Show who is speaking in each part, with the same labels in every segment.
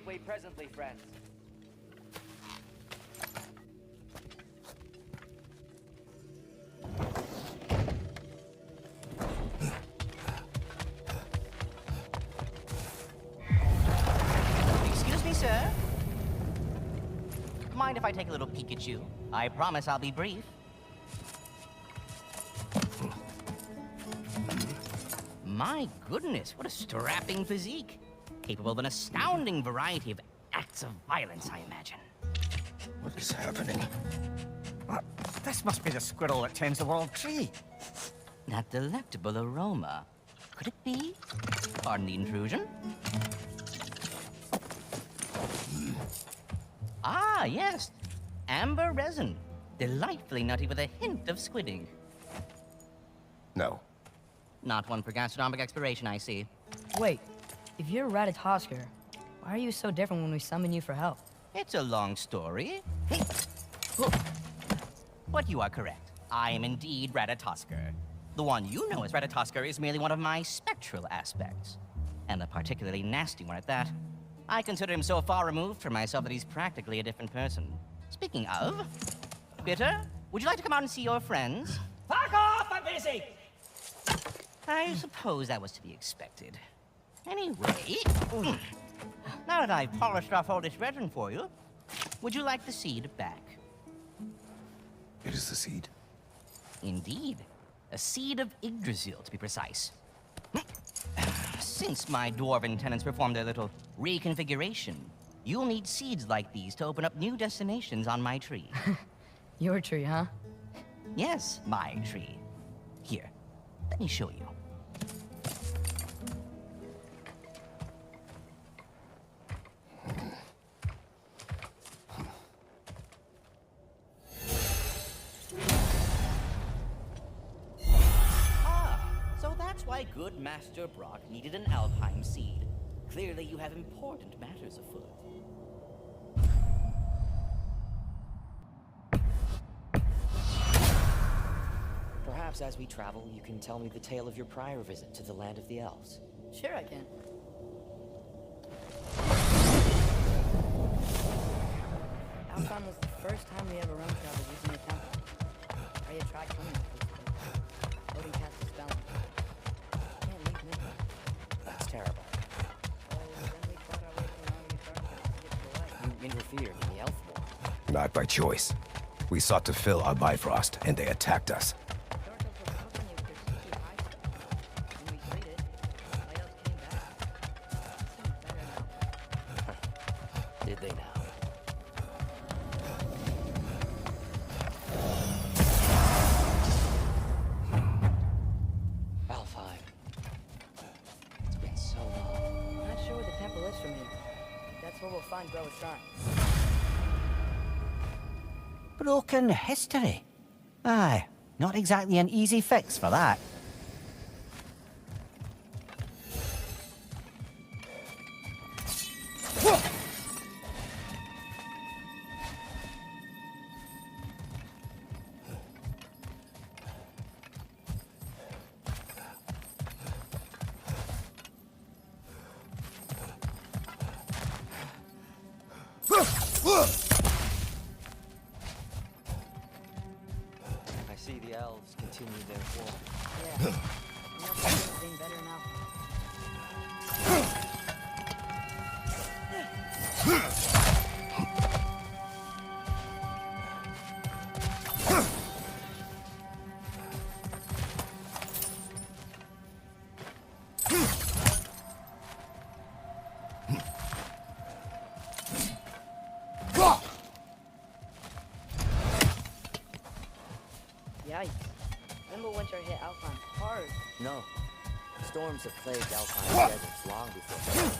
Speaker 1: gateway presently, friends.
Speaker 2: Excuse me, sir. Mind if I take a little peek at you? I promise I'll be brief. My goodness, what a strapping physique. Capable of an astounding variety of acts of violence, I imagine.
Speaker 3: What is happening?
Speaker 4: This must be the squirrel that tends the world tree.
Speaker 2: That delectable aroma. Could it be? Pardon the intrusion. Ah, yes. Amber resin. Delightfully nutty with a hint of squidding.
Speaker 3: No.
Speaker 2: Not one for gastronomic exploration, I see.
Speaker 5: Wait, if you're Ratatoskr, why are you so different when we summon you for help?
Speaker 2: It's a long story. But you are correct. I am indeed Ratatoskr. The one you know as Ratatoskr is merely one of my spectral aspects. And a particularly nasty one at that. I consider him so far removed from myself that he's practically a different person. Speaking of, Bitter, would you like to come out and see your friends?
Speaker 4: Fuck off! I'm busy!
Speaker 2: I suppose that was to be expected. Anyway, now that I've polished off all this resin for you, would you like the seed back?
Speaker 3: It is the seed.
Speaker 2: Indeed. A seed of Yggdrasil, to be precise. Since my dwarven tenants performed their little reconfiguration, you'll need seeds like these to open up new destinations on my tree.
Speaker 5: Your tree, huh?
Speaker 2: Yes, my tree. Here, let me show you. So that's why good Master Brock needed an Alpine seed. Clearly you have important matters afoot.
Speaker 1: Perhaps as we travel, you can tell me the tale of your prior visit to the land of the elves.
Speaker 5: Sure I can. Alphon was the first time we ever roam traveled using the temple. Very attractive women, basically. Odin cast a spell. Can't leave Midgard.
Speaker 1: That's terrible.
Speaker 5: So then we fought our way through army of darkness to get to the light.
Speaker 1: You interfered in the elf war.
Speaker 3: Not by choice. We sought to fill our Bifrost, and they attacked us.
Speaker 5: Dark elves were cooking you with their sneaky high stuff. When we traded, light elves came back. Seemed better now.
Speaker 1: Did they now? Alfheim. It's been so long.
Speaker 5: I'm not sure where the temple is from here. That's where we'll find Groa's shrine.
Speaker 4: Broken history. Aye, not exactly an easy fix for that.
Speaker 1: I see the elves continue their war.
Speaker 5: Yeah. Nothing's been better now. Yikes. Winter hit Alphon hard.
Speaker 1: No. Storms have plagued Alpine deserts long before.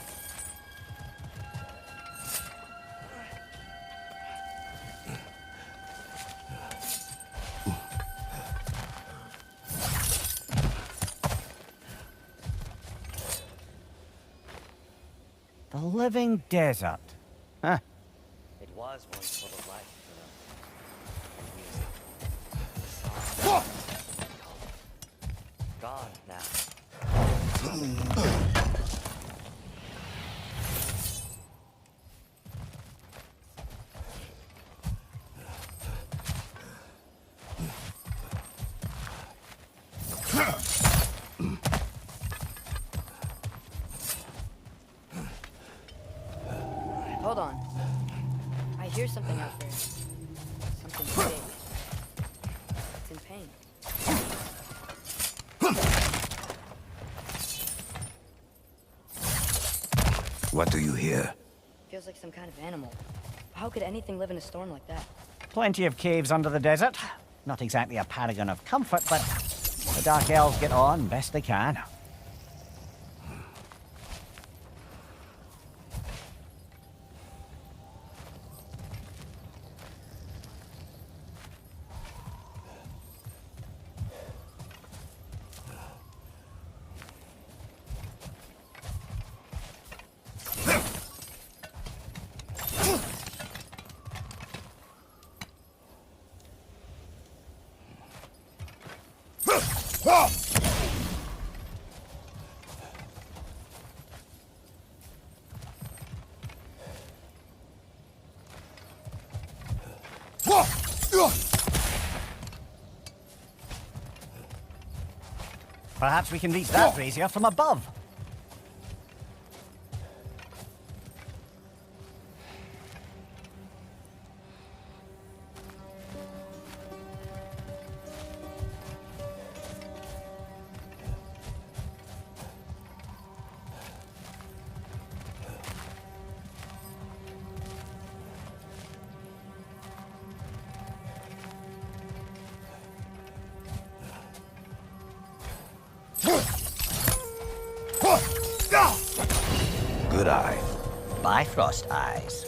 Speaker 4: The living desert. Huh.
Speaker 1: It was once full of life, you know. And music. Gone now.
Speaker 5: There's something out there. Something big. It's in pain.
Speaker 3: What do you hear?
Speaker 5: Feels like some kind of animal. How could anything live in a storm like that?
Speaker 4: Plenty of caves under the desert. Not exactly a paragon of comfort, but the Dark Elves get on best they can. Perhaps we can reach that brazier from above.
Speaker 3: Good eye.
Speaker 4: Bifrost eyes.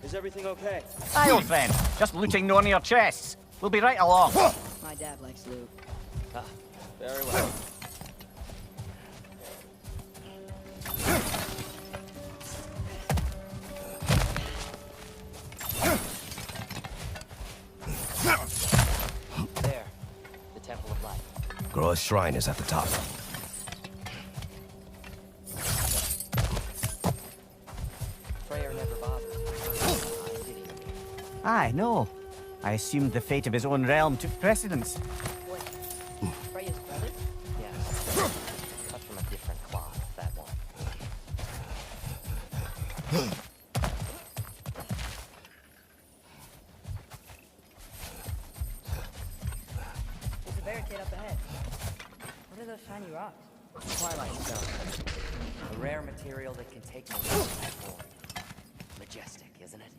Speaker 1: Is everything okay?
Speaker 4: Aye, old friend. Just looting one of your chests. We'll be right along.
Speaker 5: My dad likes loot.
Speaker 1: Ah, very well. There. The Temple of Light.
Speaker 3: Groa's shrine is at the top.
Speaker 1: Freyr never bothered. Did he?
Speaker 4: Aye, no. I assumed the fate of his own realm took precedence.
Speaker 5: What? Freya's brother?
Speaker 1: Yeah. Cut from a different cloth, that one.
Speaker 5: There's a barricade up ahead. What are those shiny rocks?
Speaker 1: Twilight Stone. A rare material that can take millennia to form. Majestic, isn't it?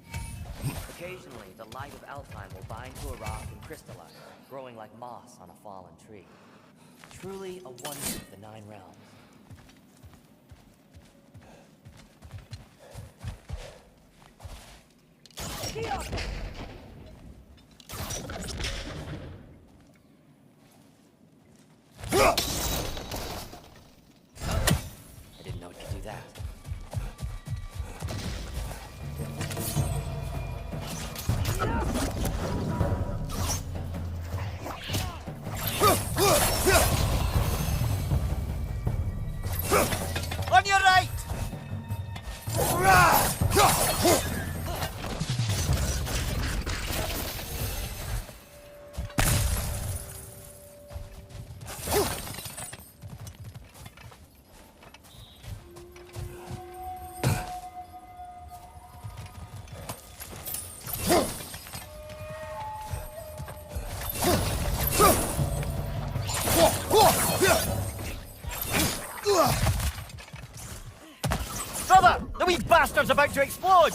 Speaker 1: Occasionally, the light of Alfheim will bind to a rock and crystallize, growing like moss on a fallen tree. Truly a wonder of the Nine Realms. I didn't know it could do that.
Speaker 4: On your right! Brother! The wee bastard's about to explode!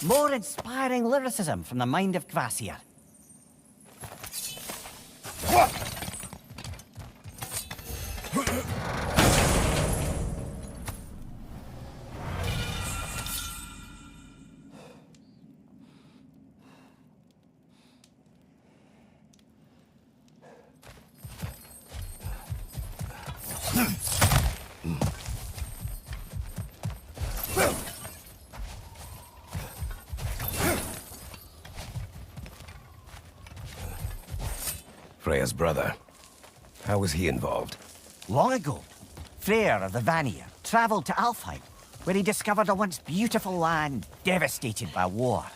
Speaker 4: More inspiring lyricism from the mind of Kvasir.
Speaker 3: Freya's brother. How was he involved?
Speaker 4: Long ago, Freyr of the Vanir travelled to Alfheim, where he discovered a once beautiful land devastated by war.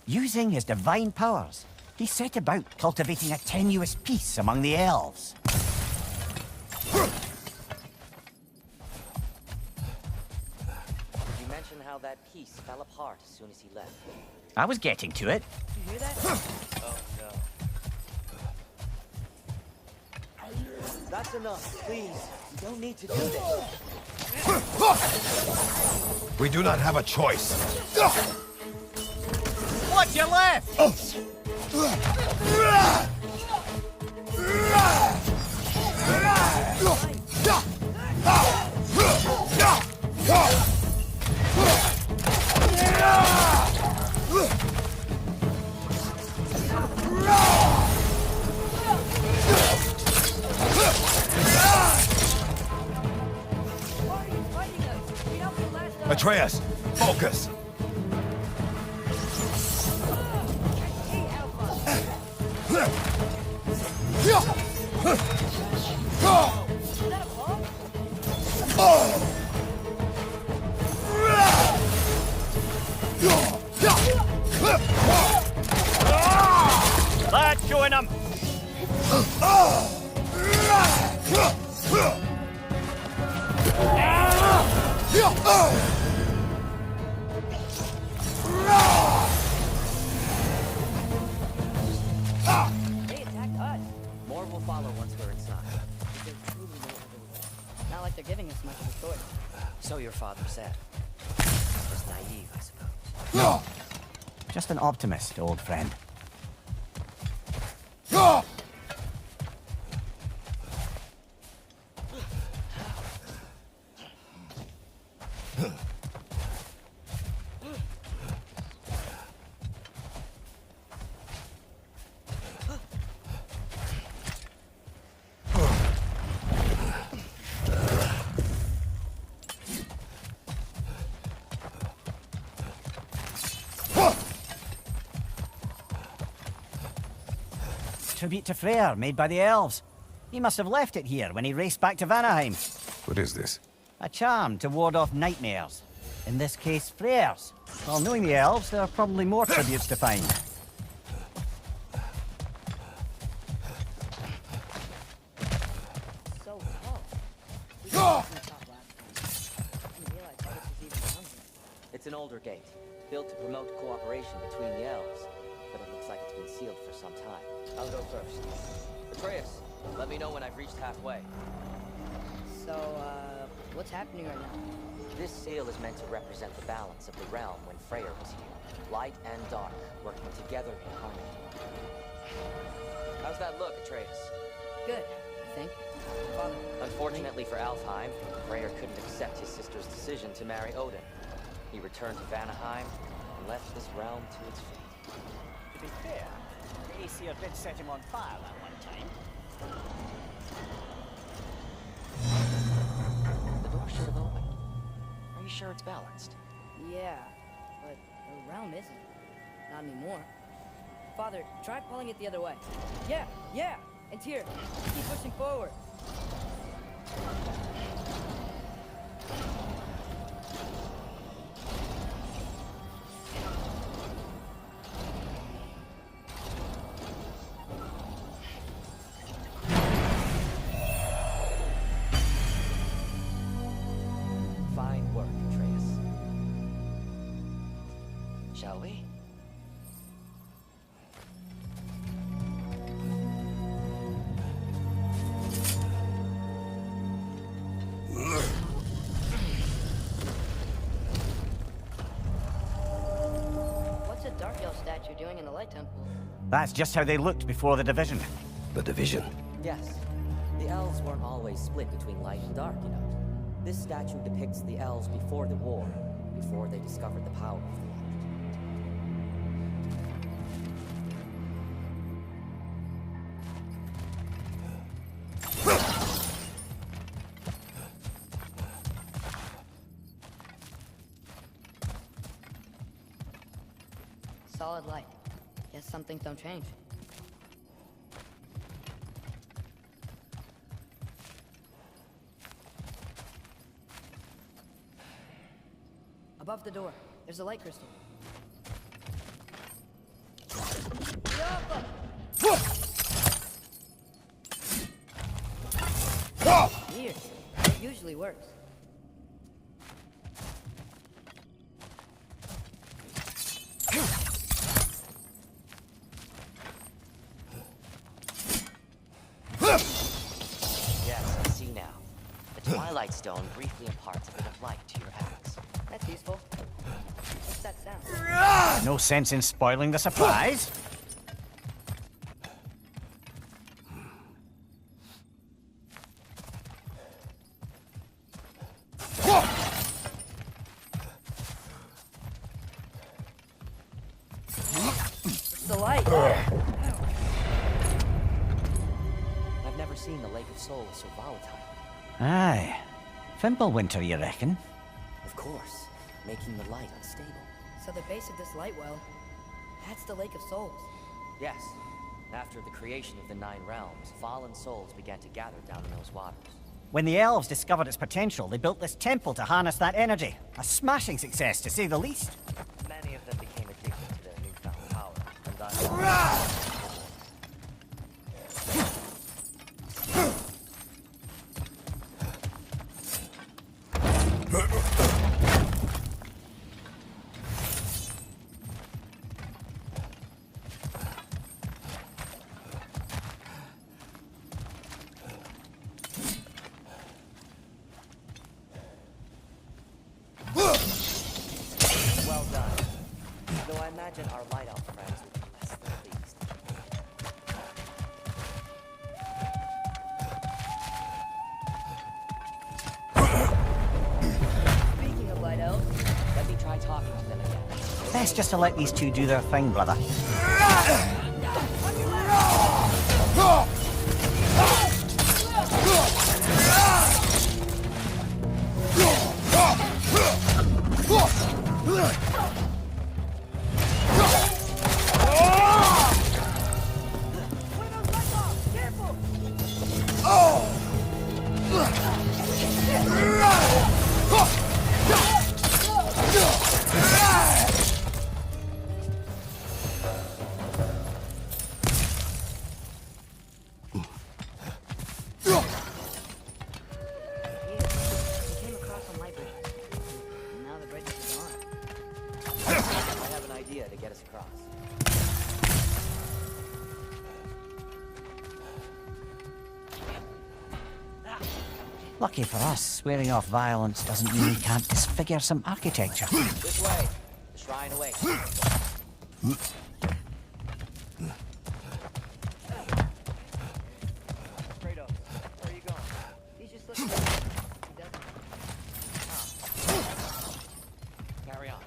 Speaker 4: Using his divine powers, he set about cultivating a tenuous peace among the elves.
Speaker 1: You mentioned how that piece fell apart as soon as he left.
Speaker 4: I was getting to it.
Speaker 5: You hear that?
Speaker 1: Oh no. That's enough, please. You don't need to do this.
Speaker 3: We do not have a choice.
Speaker 4: What's your left?
Speaker 3: Atreus, focus.
Speaker 4: That's showing him.
Speaker 5: They attacked us.
Speaker 1: More will follow once we're inside. Is there truly no other way?
Speaker 5: Not like they're giving us much of a choice.
Speaker 1: So your father said. Just naive, I suppose.
Speaker 4: Just an optimist, old friend. Tribute to Freyr, made by the elves. He must have left it here when he raced back to Vanaheim.
Speaker 3: What is this?
Speaker 4: A charm to ward off nightmares. In this case, Freyr's. Well, knowing the elves, there are probably more tributes to find.
Speaker 5: So tall. We got from the top last time. I didn't realize how this was even down here.
Speaker 1: It's an older gate, built to promote cooperation between the elves, but it looks like it's been sealed for some time. I'll go first. Atreus, let me know when I've reached halfway.
Speaker 5: So, what's happening right now?
Speaker 1: This seal is meant to represent the balance of the realm when Freyr was here. Light and dark, working together in harmony. How's that look, Atreus?
Speaker 5: Good, I think. Father.
Speaker 1: Unfortunately for Alfheim, Freyr couldn't accept his sister's decision to marry Odin. He returned to Vanaheim and left this realm to its fate.
Speaker 4: To be fair, the Aesir did set him on fire that one time.
Speaker 1: The door should have opened. Are you sure it's balanced?
Speaker 5: Yeah, but the realm isn't. Not anymore. Father, try pulling it the other way. Yeah! And here, keep pushing forward.
Speaker 1: Fine work, Atreus. Shall we?
Speaker 5: What's a Dark Elf statue doing in the Light Temple?
Speaker 4: That's just how they looked before the division.
Speaker 3: The division.
Speaker 1: Yes. The elves weren't always split between light and dark, you know. This statue depicts the elves before the war, before they discovered the power of the light.
Speaker 5: Solid light. Guess some things don't change. Above the door, there's a light crystal. Weird. It usually works.
Speaker 1: Yes, I see now. The Twilight Stone briefly imparts a bit of light to your axe.
Speaker 5: That's useful. What's that sound?
Speaker 4: No sense in spoiling the surprise.
Speaker 5: It's the light.
Speaker 1: I've never seen the Lake of Souls so volatile.
Speaker 4: Aye. Fimbulwinter, you reckon?
Speaker 1: Of course, making the light unstable.
Speaker 5: So the base of this light well, that's the Lake of Souls.
Speaker 1: Yes. After the creation of the Nine Realms, fallen souls began to gather down in those waters.
Speaker 4: When the elves discovered its potential, they built this temple to harness that energy. A smashing success, to say the least.
Speaker 1: Many of them became addicted to their newfound power, and thus... Well done. Though I imagine our light elf friends would be less than pleased.
Speaker 5: Speaking of light elves,
Speaker 1: Let me try talking to them again.
Speaker 4: Best just to let these two do their thing, brother.
Speaker 5: we came across a light bridge. And now the bridge is gone.
Speaker 1: I have an idea to get us across.
Speaker 4: Lucky for us, swearing off violence doesn't mean we can't disfigure some architecture.
Speaker 1: This way. The shrine awaits. Kratos, where are you going?
Speaker 5: He's just looking at it. He doesn't.
Speaker 1: Carry on.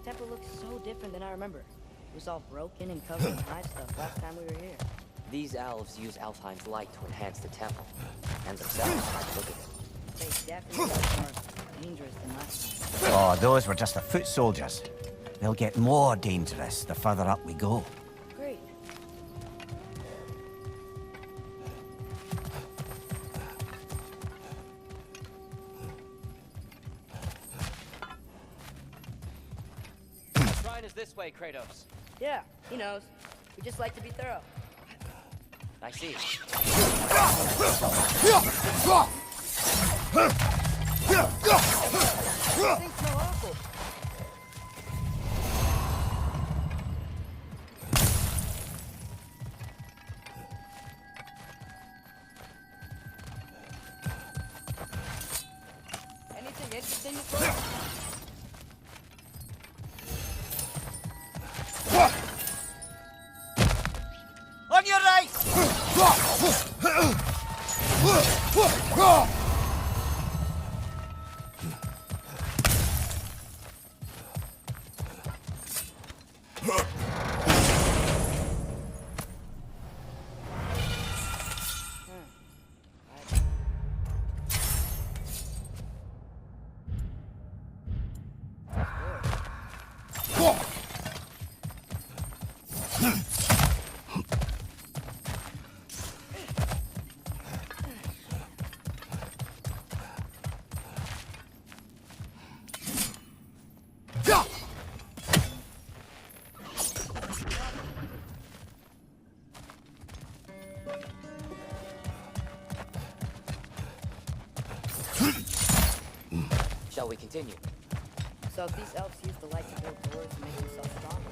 Speaker 5: Temple looks so different than I remember. It was all broken and covered in high stuff last time we were here.
Speaker 1: These elves use Alfheim's light to enhance the temple, and themselves look at it.
Speaker 5: They definitely look more dangerous than last time.
Speaker 4: Oh, those were just the foot soldiers. They'll get more dangerous the further up we go.
Speaker 5: Great.
Speaker 1: The shrine is this way, Kratos.
Speaker 5: Yeah, he knows. We just like to be thorough.
Speaker 1: I see.
Speaker 5: Things smell awful. Can't continue forward.
Speaker 4: On your right!
Speaker 1: Shall we continue?
Speaker 5: So if these elves use the light to build doors and make themselves stronger,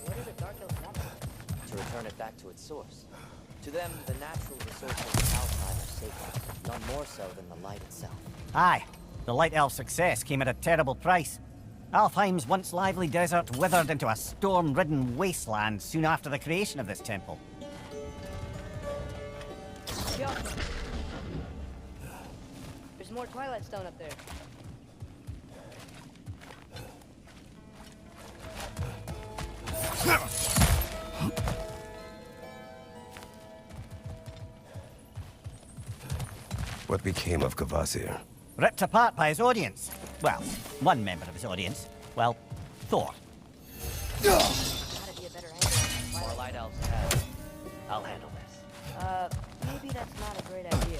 Speaker 5: what do the dark elves want with it?
Speaker 1: To return it back to its source. To them, the natural resources of Alfheim are sacred, none more so than the light itself.
Speaker 4: Aye, the Light Elf success came at a terrible price. Alfheim's once lively desert withered into a storm-ridden wasteland soon after the creation of this temple.
Speaker 5: Yeah. There's more Twilight Stone up there.
Speaker 3: What became of Kvasir?
Speaker 4: Ripped apart by his audience. Well, one member of his audience. Well, Thor.
Speaker 5: Gotta be a better angle.
Speaker 1: More light elves ahead. I'll handle this.
Speaker 5: Maybe that's not a great idea.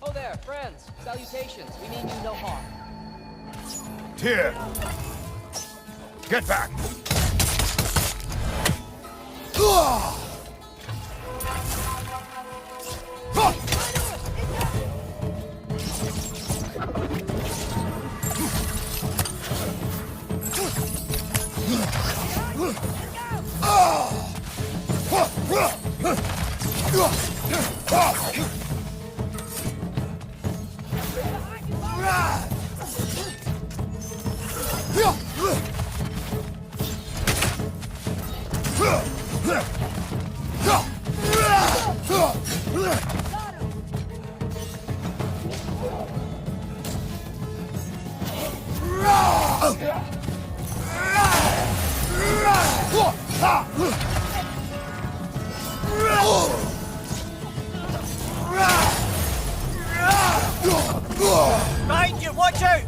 Speaker 6: Oh there, friends. Salutations. We mean you no harm.
Speaker 3: Tyr! Get back!
Speaker 4: Behind you, watch out!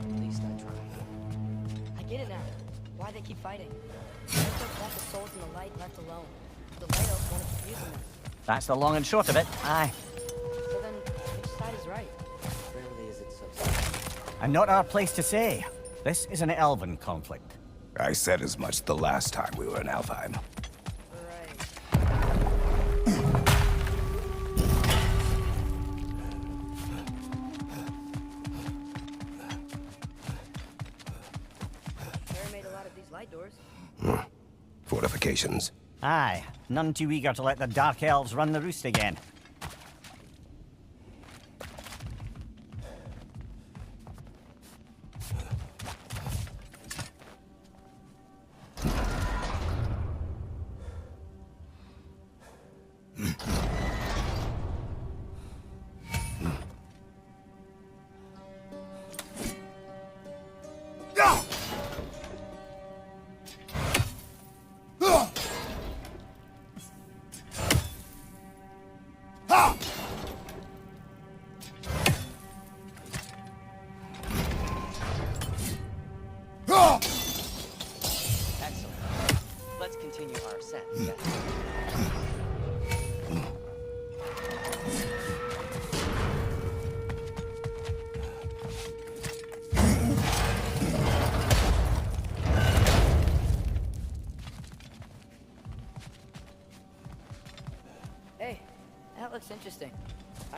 Speaker 1: At least I tried.
Speaker 5: I get it now. Why they keep fighting. They don't want the souls in the light left alone. The light elves want to keep using them.
Speaker 4: That's the long and short of it. Aye.
Speaker 5: So then, which side is right?
Speaker 1: Rarely is it so simple.
Speaker 4: And not our place to say. This is an elven conflict.
Speaker 3: I said as much the last time we were in Alfheim.
Speaker 5: Right. Terry made a lot of these light doors.
Speaker 3: Fortifications.
Speaker 4: Aye, none too eager to let the Dark Elves run the roost again.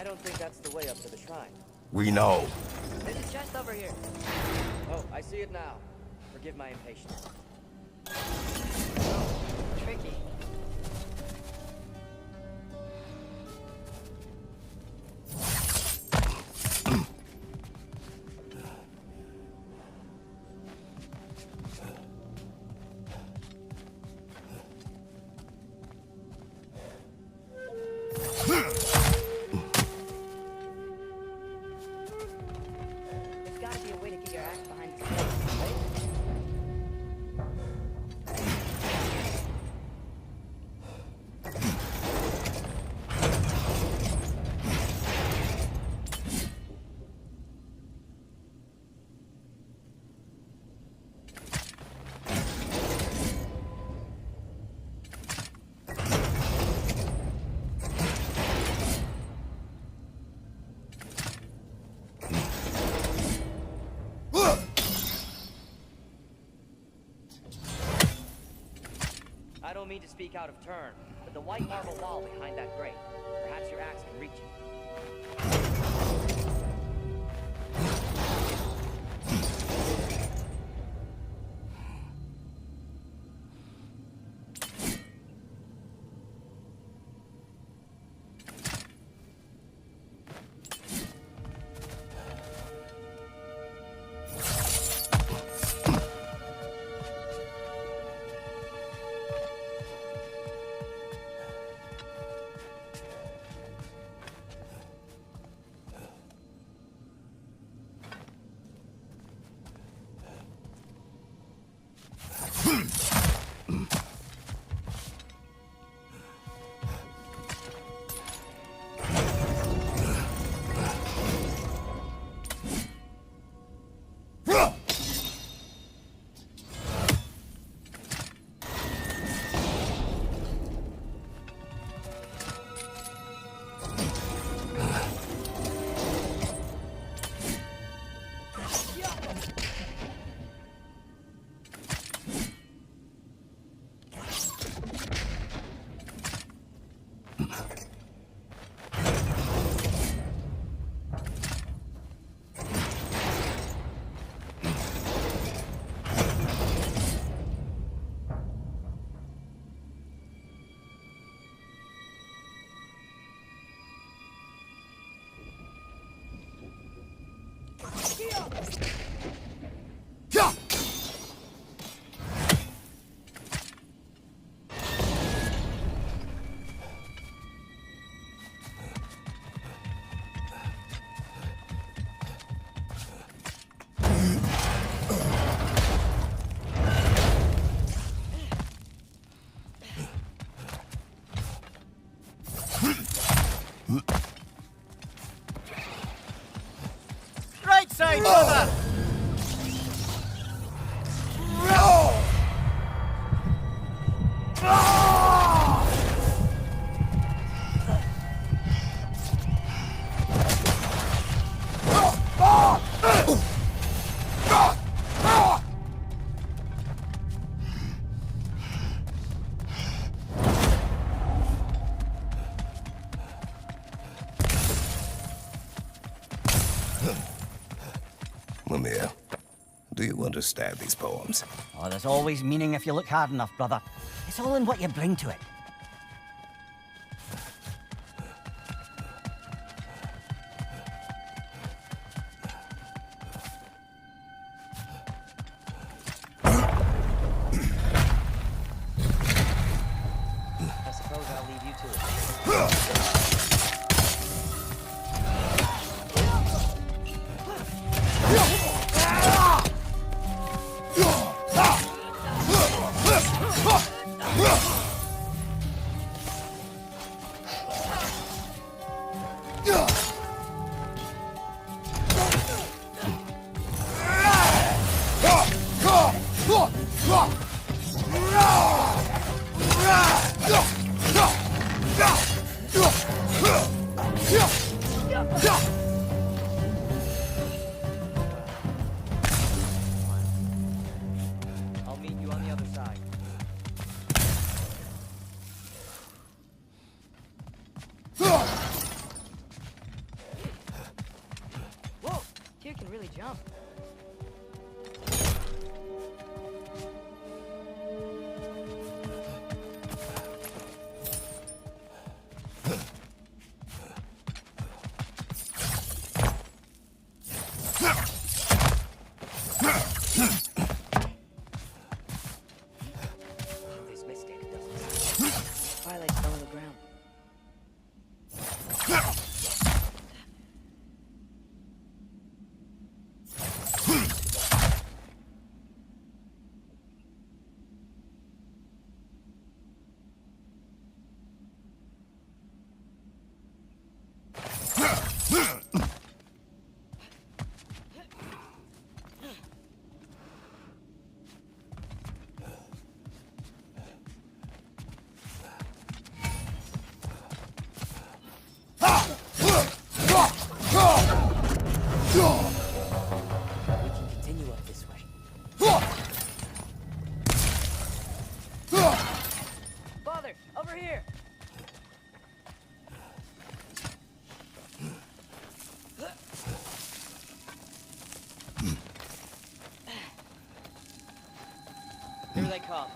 Speaker 1: I don't think that's the way up to the shrine.
Speaker 3: We know.
Speaker 5: There's a chest over here.
Speaker 1: Oh, I see it now. Forgive my impatience.
Speaker 5: Tricky. There's gotta be a way to get your axe behind this place, right?
Speaker 1: I don't mean to speak out of turn, but the white marble wall behind that grate. Perhaps your axe can reach it.
Speaker 4: Right side, brother!
Speaker 3: Mimir, do you understand these poems?
Speaker 4: Oh, there's always meaning if you look hard enough, brother. It's all in what you bring to it.
Speaker 1: I suppose I'll leave you to it.
Speaker 5: kid can really jump.
Speaker 1: This mystic doesn't
Speaker 5: Twilight fell on the ground.
Speaker 1: We can continue up this way.
Speaker 5: Father, over here!
Speaker 6: Here they come.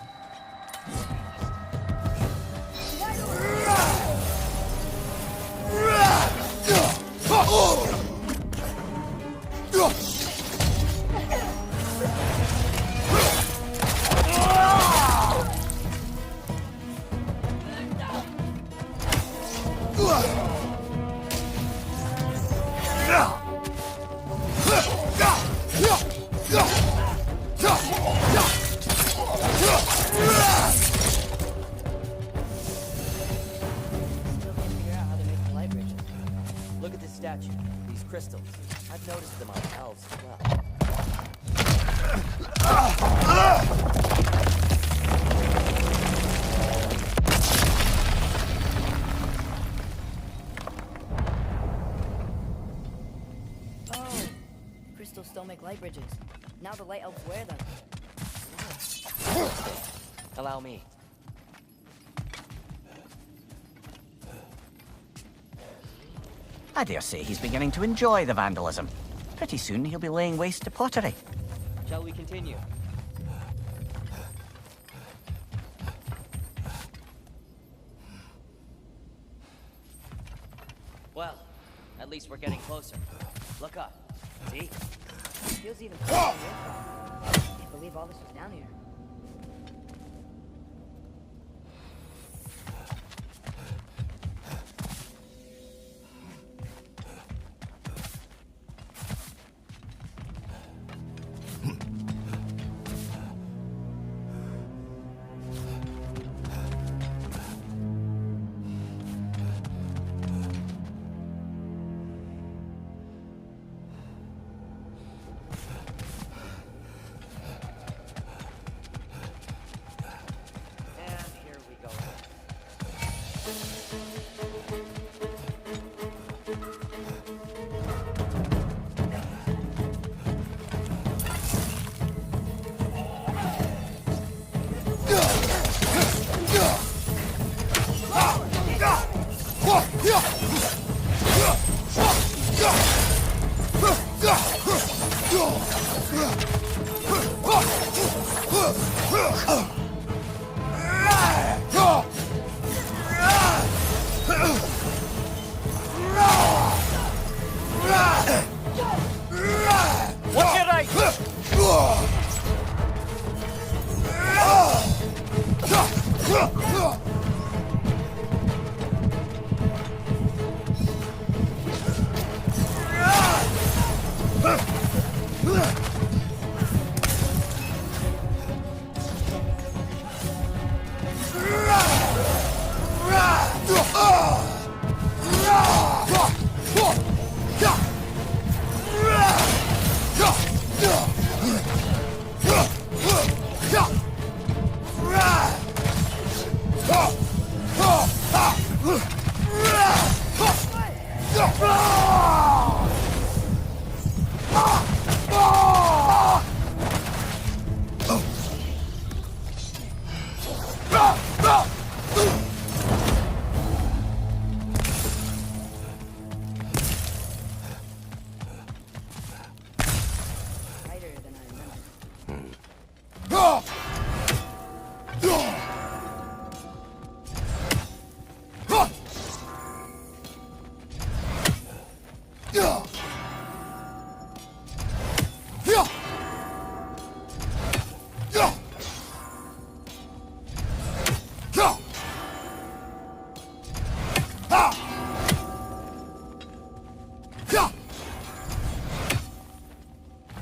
Speaker 5: Still can't figure out how they make the light bridges.
Speaker 1: Look at this statue. These crystals. I've noticed them on elves as well.
Speaker 5: Oh! Crystals still make light bridges. Now the light elves wear them.
Speaker 1: Allow me.
Speaker 4: I dare say he's beginning to enjoy the vandalism. Pretty soon he'll be laying waste to pottery.
Speaker 6: Shall we continue?
Speaker 1: Well, at least we're getting closer. Look up. See?
Speaker 5: Feels even closer than your car. Can't believe all this was down here.
Speaker 1: And here we go.
Speaker 4: What's your right?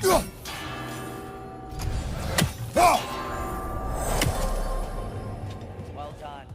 Speaker 1: Well done.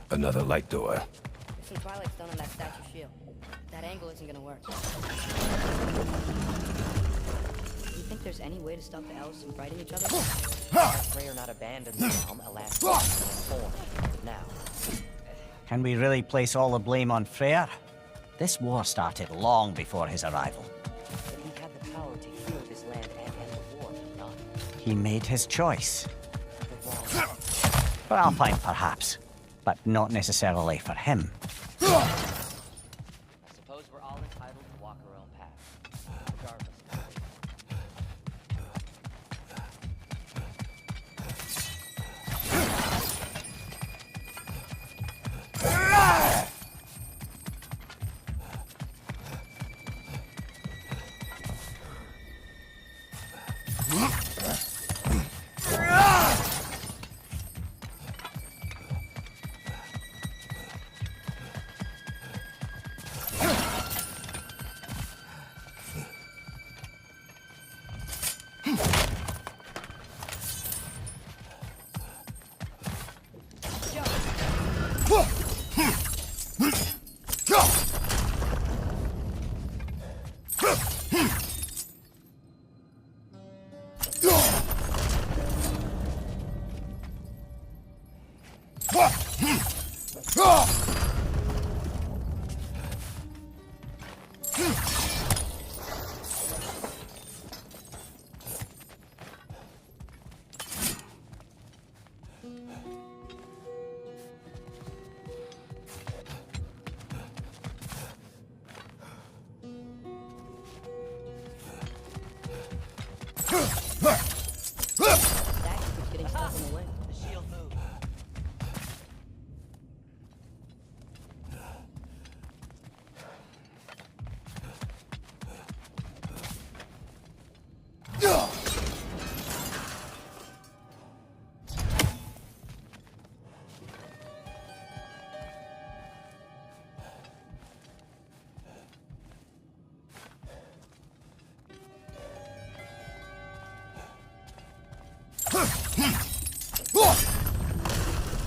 Speaker 3: Another light door.
Speaker 5: There's some Twilight Stone on that statue shield. That angle isn't gonna work. You think there's any way to stop the elves from fighting each other?
Speaker 1: Freya not abandoned the realm, alas, transformed. Now,
Speaker 4: Can we really place all the blame on Freyr? This war started long before his arrival.
Speaker 1: but he had the power to heal this land and end the war, did not
Speaker 4: He made his choice.
Speaker 1: the wrong.
Speaker 4: For Alpine, perhaps, but not necessarily for him.
Speaker 1: I suppose we're all entitled to walk our own path, regardless.
Speaker 5: That keeps getting stuck in the way.
Speaker 1: The shield moved.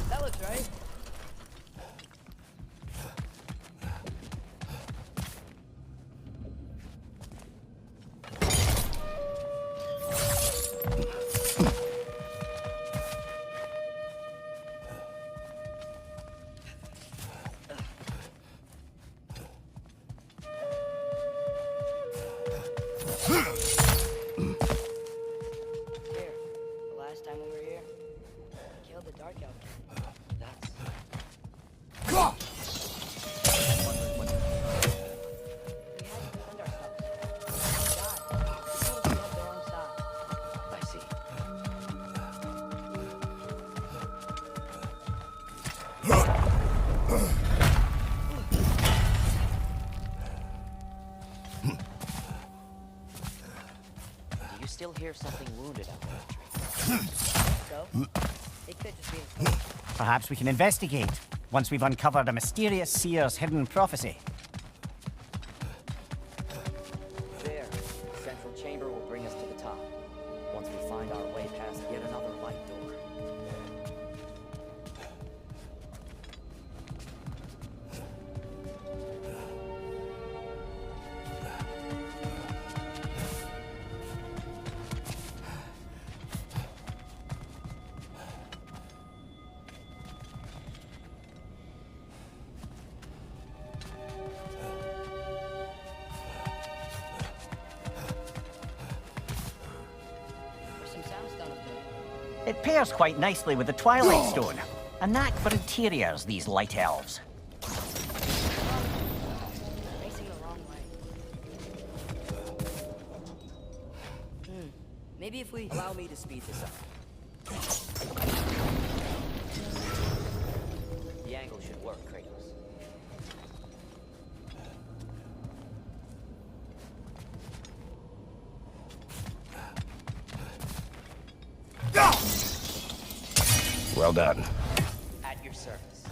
Speaker 5: That looks right. Here, the last time we were here,
Speaker 1: still hear something wounded out there.
Speaker 5: So? It could just be a case.
Speaker 4: Perhaps we can investigate, once we've uncovered a mysterious seer's hidden prophecy.
Speaker 1: There, the central chamber will bring us to the top. Once we find our way past yet another light door.
Speaker 5: There's some soundstone up there.
Speaker 4: It pairs quite nicely with the Twilight Stone. A knack for interiors, these light elves.
Speaker 5: Facing the wrong way. Maybe if we...
Speaker 1: Allow me to speed this up. The angle should work, Kratos.
Speaker 3: Well done.
Speaker 1: At your service.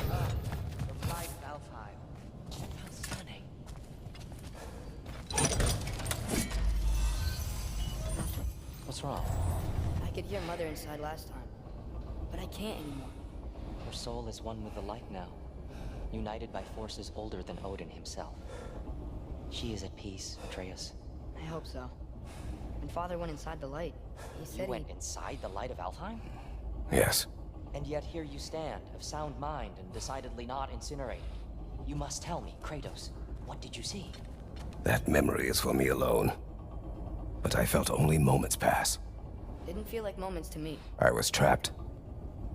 Speaker 1: The light of Alfheim. How stunning. What's wrong?
Speaker 5: I could hear Mother inside last time, but I can't anymore.
Speaker 1: Her soul is one with the light now, united by forces older than Odin himself. She is at peace, Atreus.
Speaker 5: I hope so. When Father went inside the light, he said
Speaker 1: You went inside the light of Alfheim?
Speaker 3: Yes.
Speaker 1: And yet here you stand, of sound mind and decidedly not incinerated. You must tell me, Kratos, what did you see?
Speaker 3: That memory is for me alone. But I felt only moments pass.
Speaker 5: Didn't feel like moments to me.
Speaker 3: I was trapped.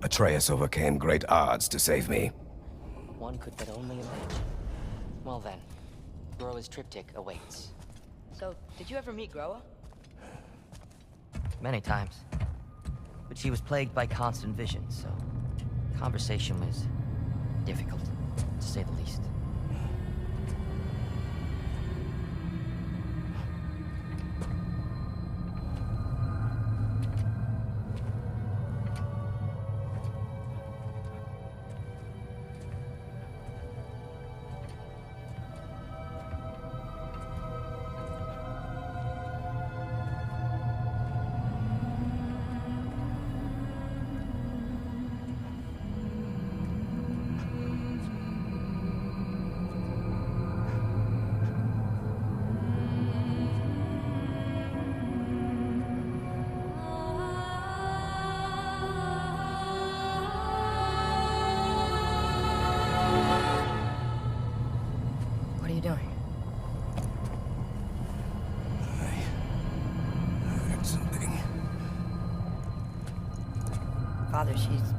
Speaker 3: Atreus overcame great odds to save me.
Speaker 1: One could but only imagine. Well then, Groa's triptych awaits.
Speaker 5: So, did you ever meet Groa?
Speaker 1: Many times. But she was plagued by constant visions, so conversation was difficult, to say the least.
Speaker 5: What are you doing?
Speaker 3: I heard something.
Speaker 5: Father, she's